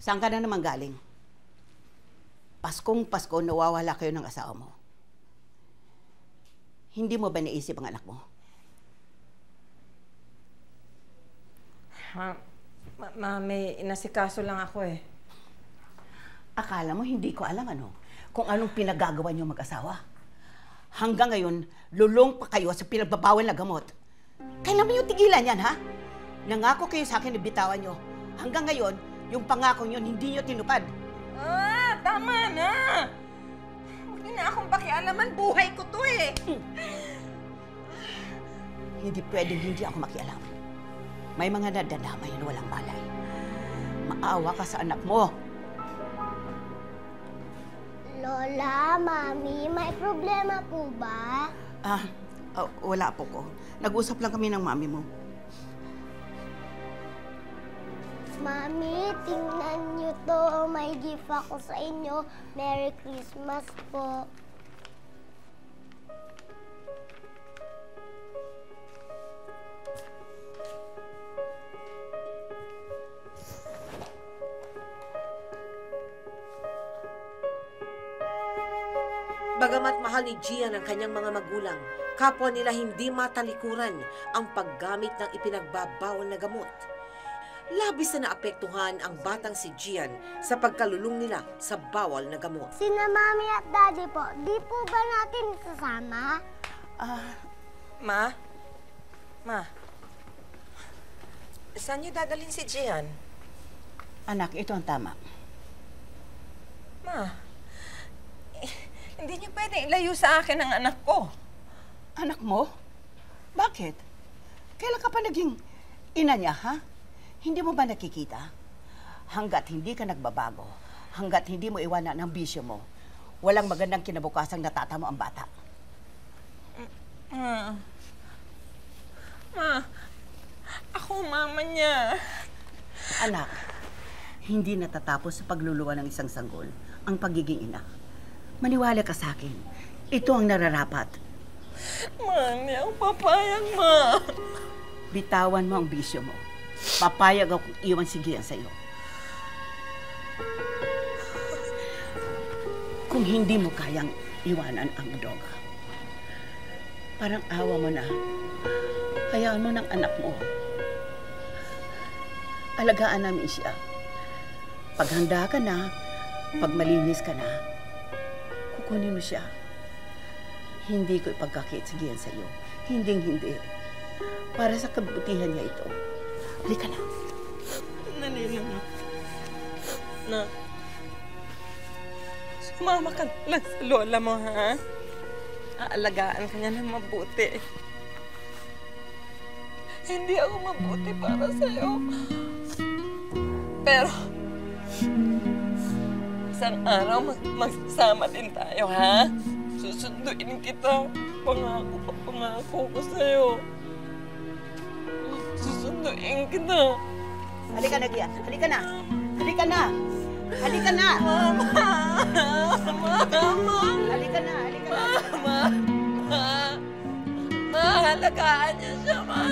Saan ka na naman galing? Paskong Pasko, nawawala kayo ng asawa mo. Hindi mo ba naisip ang anak mo? May inasikaso lang ako eh. Akala mo hindi ko alam kung anong pinagagawa niyo mag-asawa. Hanggang ngayon, lulong pa kayo sa pinagbabawal na gamot. Kailan mo yung tigilan yan, ha? Nangako kayo sa akin na bitawan niyo. Hanggang ngayon, yung pangako niyo hindi niyo tinupad. Tama na! Huwag niyo na akong pakialaman. Buhay ko to eh. Hindi pwedeng hindi ako makialam. May mga nadadamay na walang malay. Maawa ka sa anak mo. Lola, Mami, may problema po ba? Wala po ko. Nag-usap lang kami ng mami mo. Mami, tingnan niyo to. May gift ako sa inyo. Merry Christmas po. Bagamat mahal ni Gian ang kanyang mga magulang, kapwa nila hindi matalikuran ang paggamit ng ipinagbabawal na gamot. Labis na naapektuhan ang batang si Gian sa pagkalulong nila sa bawal na gamot. Sina Mami at Daddy po, di po ba natin sasama? Ma? Saan niyo dadalhin si Gian? Anak, ito ang tama. Hindi niyo pwedeng ilayo sa akin ang anak ko. Anak mo? Bakit? Kailan ka pa naging ina niya, ha? Hindi mo ba nakikita? Hanggat hindi ka nagbabago, hanggat hindi mo iwanan ang bisyo mo, walang magandang kinabukasang natatamo ang bata. Ako mama niya. Anak, hindi natatapos sa pagluluwa ng isang sanggol ang pagiging ina. Maniwala ka sa akin. Ito ang nararapat. Hindi ako papayag, Ma. Bitawan mo ang bisyo mo. Papayag akong iwan si Gian sa'yo. Kung hindi mo kayang iwanan ang droga, parang awa mo na. Hayaan mo ng anak mo. Alagaan namin siya. Pag handa ka na, pag malinis ka na, kukunin mo siya. Hindi ko ipagkakaitsigihan sa iyo. Hindi. Para sa kabutihan niya ito. Halika na. Nalila na. Sumama ka lang sa lola mo, ha? Aalagaan ka niya ng mabuti. Hindi ako mabuti para sa'yo. Pero isang araw, magsasama din tayo, ha? Susunduin kita. Pangako ko sa'yo. Susunduin kita. Halika na, Gian. Halika na. Halika na. Halika na. Mama! Halika na. Halika na. Mahalagaan niya siya, Ma.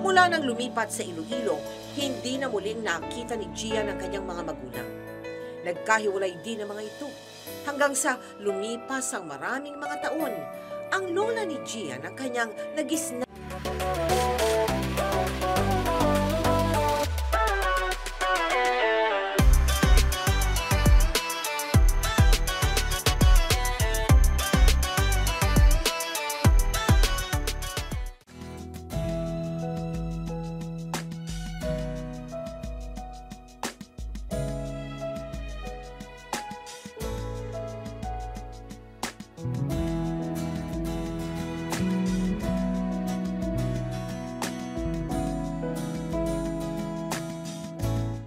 Mula nang lumipat sa Iloilo, hindi na muling nakita ni Gian ang kanyang mga magulang. Nagkahiwalay din ang mga ito. Hanggang sa lumipas ang maraming mga taon, ang lola ni Gian ang kanyang nagisna